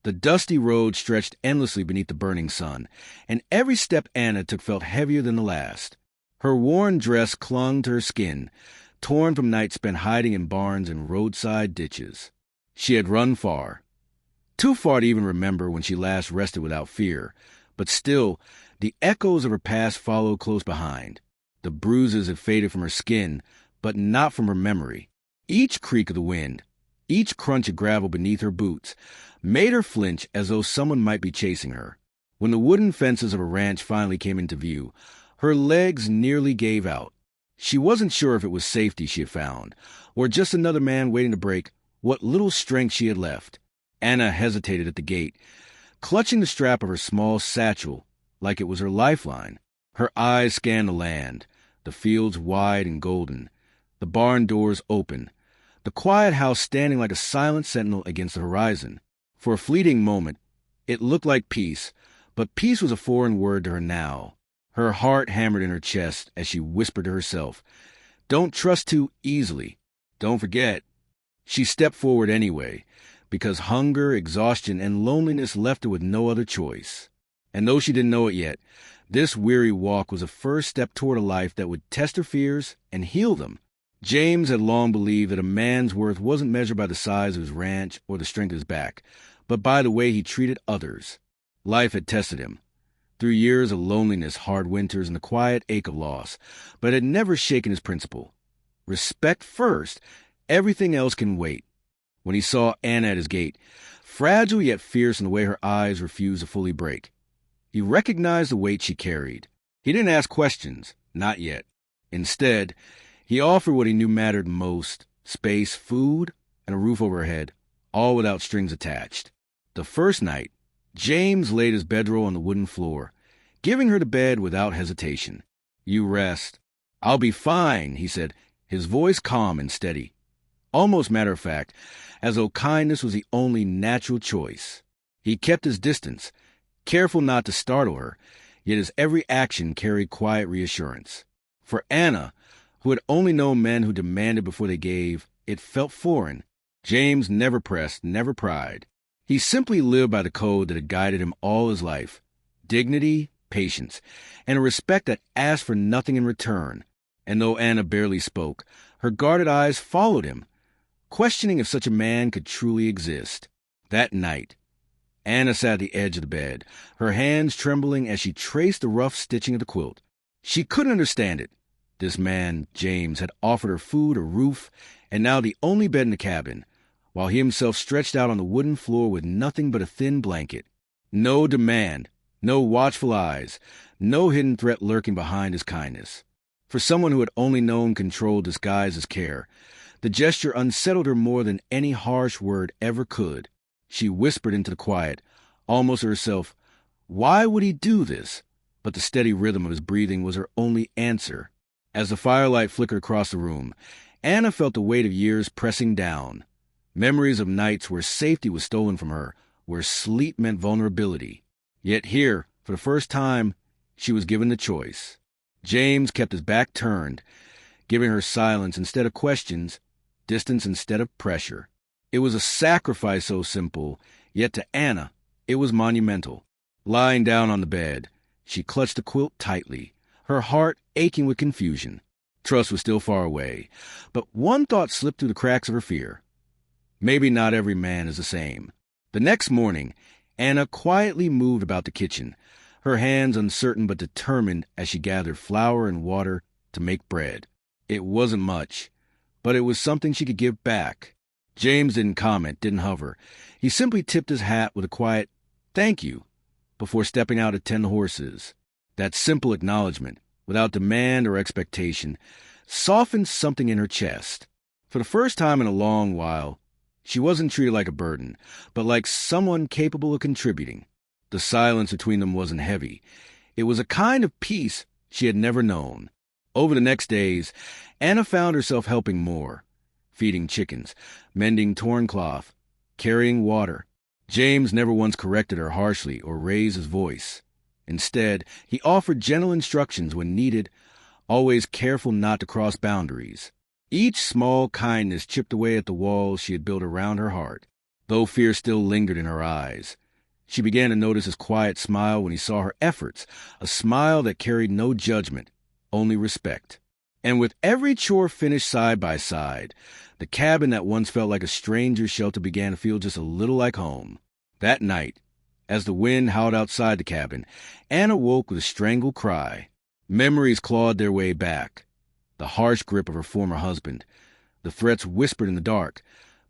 The dusty road stretched endlessly beneath the burning sun, and every step Anna took felt heavier than the last. Her worn dress clung to her skin, torn from nights spent hiding in barns and roadside ditches. She had run far, too far to even remember when she last rested without fear, but still, the echoes of her past followed close behind. The bruises had faded from her skin, but not from her memory. Each creak of the wind, each crunch of gravel beneath her boots, made her flinch as though someone might be chasing her. When the wooden fences of a ranch finally came into view, her legs nearly gave out. She wasn't sure if it was safety she had found, or just another man waiting to break what little strength she had left. Anna hesitated at the gate, clutching the strap of her small satchel like it was her lifeline. Her eyes scanned the land, the fields wide and golden, the barn doors open, the quiet house standing like a silent sentinel against the horizon. For a fleeting moment, it looked like peace, but peace was a foreign word to her now. Her heart hammered in her chest as she whispered to herself, "Don't trust too easily. Don't forget." She stepped forward anyway, because hunger, exhaustion, and loneliness left her with no other choice. And though she didn't know it yet, this weary walk was a first step toward a life that would test her fears and heal them. James had long believed that a man's worth wasn't measured by the size of his ranch or the strength of his back, but by the way he treated others. Life had tested him, through years of loneliness, hard winters, and the quiet ache of loss, but had never shaken his principle. Respect first, everything else can wait. When he saw Anna at his gate, fragile yet fierce in the way her eyes refused to fully break, he recognized the weight she carried. He didn't ask questions, not yet. Instead, he offered what he knew mattered most: space, food, and a roof over her head, all without strings attached. The first night, James laid his bedroll on the wooden floor, giving her the bed without hesitation. "You rest. I'll be fine," he said, his voice calm and steady, almost matter-of-fact, as though kindness was the only natural choice. He kept his distance, careful not to startle her, yet his every action carried quiet reassurance. For Anna, who had only known men who demanded before they gave, it felt foreign. James never pressed, never pried. He simply lived by the code that had guided him all his life: dignity, patience, and a respect that asked for nothing in return. And though Anna barely spoke, her guarded eyes followed him, questioning if such a man could truly exist. That night, Anna sat at the edge of the bed, her hands trembling as she traced the rough stitching of the quilt. She couldn't understand it. This man, James, had offered her food, a roof, and now the only bed in the cabin, while he himself stretched out on the wooden floor with nothing but a thin blanket. No demand, no watchful eyes, no hidden threat lurking behind his kindness. For someone who had only known control disguised as care, the gesture unsettled her more than any harsh word ever could. She whispered into the quiet, almost to herself, why would he do this? But the steady rhythm of his breathing was her only answer. As the firelight flickered across the room, Anna felt the weight of years pressing down. Memories of nights where safety was stolen from her, where sleep meant vulnerability. Yet here, for the first time, she was given the choice. James kept his back turned, giving her silence instead of questions, distance instead of pressure. It was a sacrifice so simple, yet to Anna, it was monumental. Lying down on the bed, she clutched the quilt tightly, her heart aching with confusion. Trust was still far away, but one thought slipped through the cracks of her fear. Maybe not every man is the same. The next morning, Anna quietly moved about the kitchen, her hands uncertain but determined as she gathered flour and water to make bread. It wasn't much, but it was something she could give back. James didn't comment, didn't hover. He simply tipped his hat with a quiet, "Thank you," before stepping out to tend the horses. That simple acknowledgement, without demand or expectation, softened something in her chest. For the first time in a long while, she wasn't treated like a burden, but like someone capable of contributing. The silence between them wasn't heavy. It was a kind of peace she had never known. Over the next days, Anna found herself helping more. Feeding chickens, mending torn cloth, carrying water. James never once corrected her harshly or raised his voice. Instead, he offered gentle instructions when needed, always careful not to cross boundaries. Each small kindness chipped away at the walls she had built around her heart. though fear still lingered in her eyes. She began to notice his quiet smile when he saw her efforts, a smile that carried no judgment, only respect. And with every chore finished side by side, the cabin that once felt like a stranger's shelter began to feel just a little like home. That night, as the wind howled outside the cabin, Anna woke with a strangled cry. Memories clawed their way back. The harsh grip of her former husband, the threats whispered in the dark,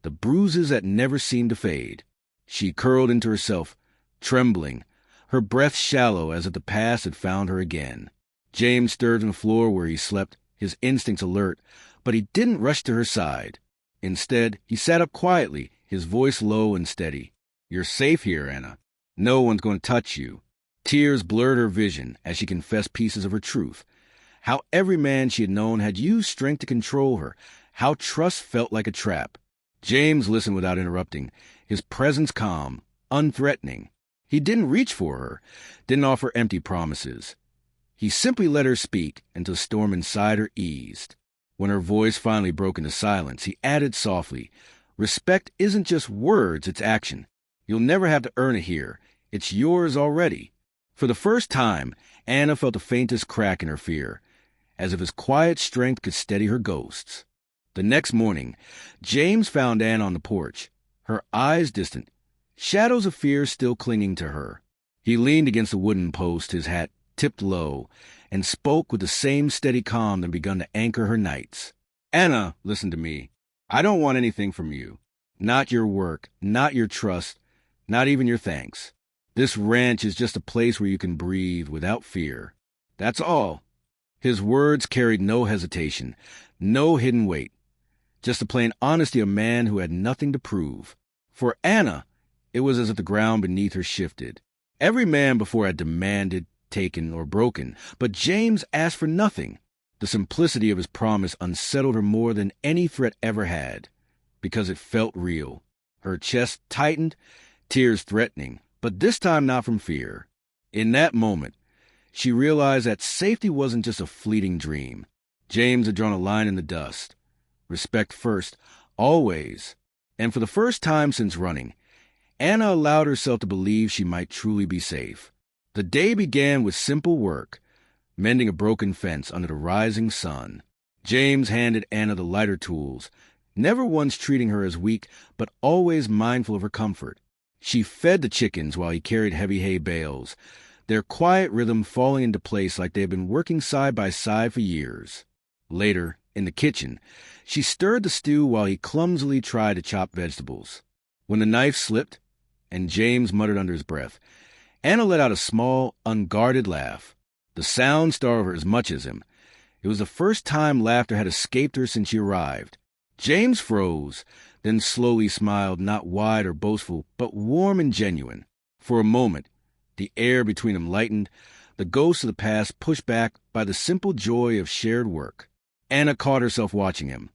the bruises that never seemed to fade. She curled into herself, trembling, her breath shallow as if the past had found her again. James stirred on the floor where he slept, his instincts alert, but he didn't rush to her side. Instead, he sat up quietly, his voice low and steady. "You're safe here, Anna. No one's going to touch you." Tears blurred her vision as she confessed pieces of her truth. How every man she had known had used strength to control her, how trust felt like a trap. James listened without interrupting, his presence calm, unthreatening. He didn't reach for her, didn't offer empty promises. He simply let her speak until the storm inside her eased. When her voice finally broke into silence, he added softly, "Respect isn't just words, it's action. You'll never have to earn it here. It's yours already." For the first time, Anna felt the faintest crack in her fear, as if his quiet strength could steady her ghosts. The next morning, James found Anna on the porch, her eyes distant, shadows of fear still clinging to her. He leaned against the wooden post, his hat tipped low, and spoke with the same steady calm that had begun to anchor her nights. "Anna, listen to me. I don't want anything from you. Not your work, not your trust, not even your thanks. This ranch is just a place where you can breathe without fear. That's all." His words carried no hesitation, no hidden weight, just the plain honesty of a man who had nothing to prove. For Anna, it was as if the ground beneath her shifted. Every man before had demanded, taken, or broken, but James asked for nothing. The simplicity of his promise unsettled her more than any threat ever had, because it felt real. Her chest tightened, tears threatening, but this time not from fear. In that moment, she realized that safety wasn't just a fleeting dream. James had drawn a line in the dust. Respect first, always. And for the first time since running, Anna allowed herself to believe she might truly be safe. The day began with simple work, mending a broken fence under the rising sun. James handed Anna the lighter tools, never once treating her as weak, but always mindful of her comfort. She fed the chickens while he carried heavy hay bales, their quiet rhythm falling into place like they had been working side by side for years. Later, in the kitchen, she stirred the stew while he clumsily tried to chop vegetables. When the knife slipped, and James muttered under his breath, Anna let out a small, unguarded laugh. The sound startled her as much as him. It was the first time laughter had escaped her since she arrived. James froze, then slowly smiled, not wide or boastful, but warm and genuine. For a moment, the air between them lightened, the ghosts of the past pushed back by the simple joy of shared work. Anna caught herself watching him,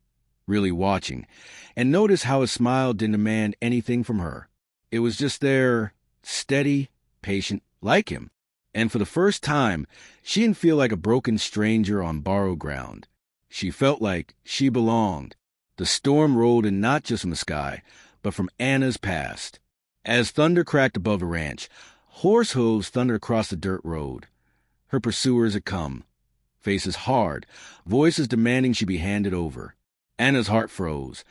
really watching, and noticed how his smile didn't demand anything from her. It was just there, steady, patient, like him. And for the first time, she didn't feel like a broken stranger on borrowed ground. She felt like she belonged. The storm rolled in not just from the sky, but from Anna's past. As thunder cracked above the ranch, horse hooves thundered across the dirt road. Her pursuers had come, faces hard, voices demanding she be handed over. Anna's heart froze,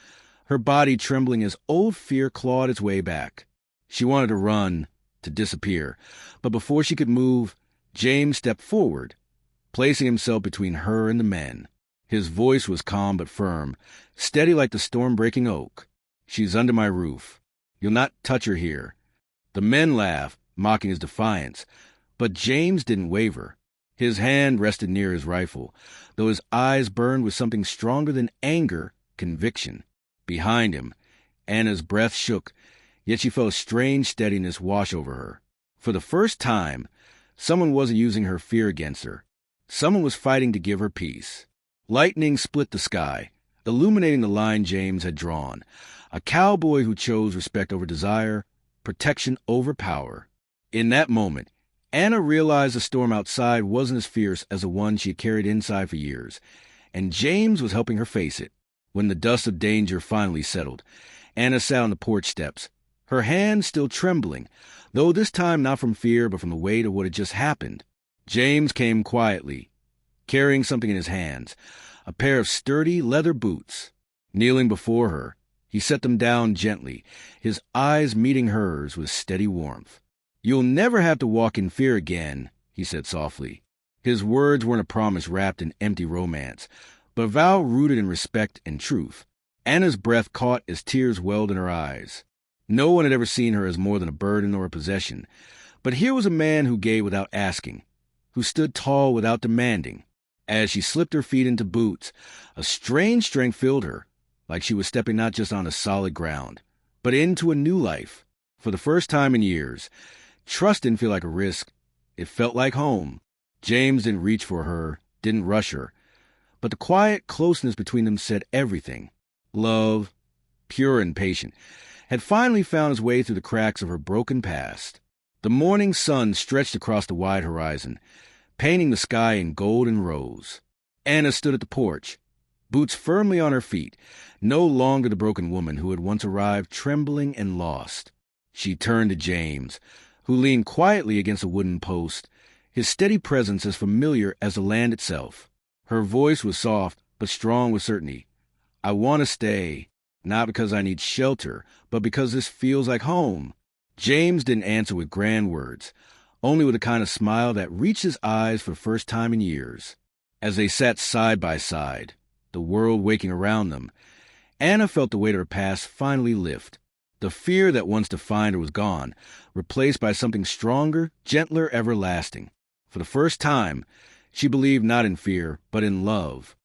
her body trembling as old fear clawed its way back. She wanted to run, to disappear, but before she could move, James stepped forward, placing himself between her and the men. His voice was calm but firm, steady like the storm-breaking oak. "She's under my roof. You'll not touch her here." The men laughed, mocking his defiance, but James didn't waver. His hand rested near his rifle, though his eyes burned with something stronger than anger, conviction. Behind him, Anna's breath shook, yet she felt a strange steadiness wash over her. For the first time, someone wasn't using her fear against her. Someone was fighting to give her peace. Lightning split the sky, illuminating the line James had drawn. A cowboy who chose respect over desire, protection over power. In that moment, Anna realized the storm outside wasn't as fierce as the one she had carried inside for years, and James was helping her face it. When the dust of danger finally settled, Anna sat on the porch steps, her hands still trembling, though this time not from fear but from the weight of what had just happened. James came quietly, carrying something in his hands, a pair of sturdy leather boots. Kneeling before her, he set them down gently, his eyes meeting hers with steady warmth. "You'll never have to walk in fear again," he said softly. His words weren't a promise wrapped in empty romance, but a vow rooted in respect and truth. Anna's breath caught as tears welled in her eyes. No one had ever seen her as more than a burden or a possession, but here was a man who gave without asking, who stood tall without demanding. As she slipped her feet into boots, a strange strength filled her, like she was stepping not just onto solid ground, but into a new life. For the first time in years, trust didn't feel like a risk. It felt like home. James didn't reach for her, didn't rush her, but the quiet closeness between them said everything. Love, pure and patient, had finally found its way through the cracks of her broken past. The morning sun stretched across the wide horizon, painting the sky in gold and rose. Anna stood at the porch, boots firmly on her feet, no longer the broken woman who had once arrived trembling and lost. She turned to James, who leaned quietly against a wooden post, his steady presence as familiar as the land itself. Her voice was soft, but strong with certainty. "I want to stay, not because I need shelter, but because this feels like home." James didn't answer with grand words, only with a kind of smile that reached his eyes for the first time in years. As they sat side by side, the world waking around them, Anna felt the weight of her past finally lift. The fear that once defined her was gone, replaced by something stronger, gentler, everlasting. For the first time, she believed not in fear, but in love.